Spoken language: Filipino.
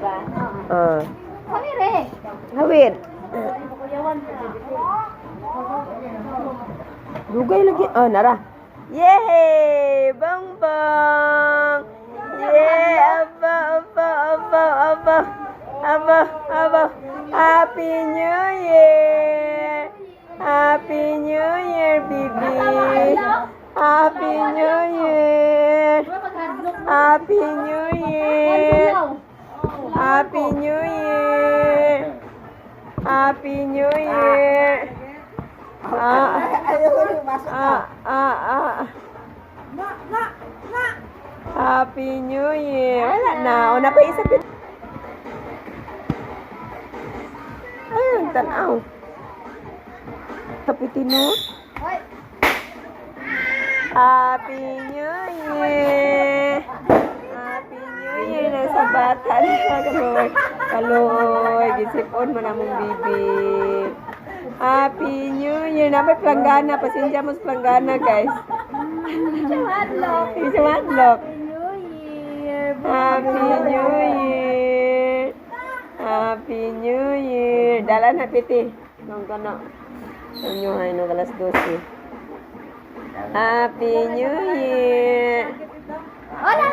ba? Kami re. Hawid. Dugay lagi. Oh, nara. Yay! Bang bang! Yay! Aba. Happy New Year! Happy New Year, baby! Happy New Year! Happy New Year! Happy New Year! Happy New Year! Happy New Year! Wala na. O, napaisip yun. Ayun, tanaw. Tapitino. Happy New Year! Happy New Year na sa bata na kaloy. Gisipon mo na mong bibig. Happy New Year. Napay planggana. Pasensya mo sa planggana, guys. Isa madlock. Happy New Year. Happy New Year. Dala na, piti. Nung kono. Nung hay, nung alas 12. Happy New Year. Hola,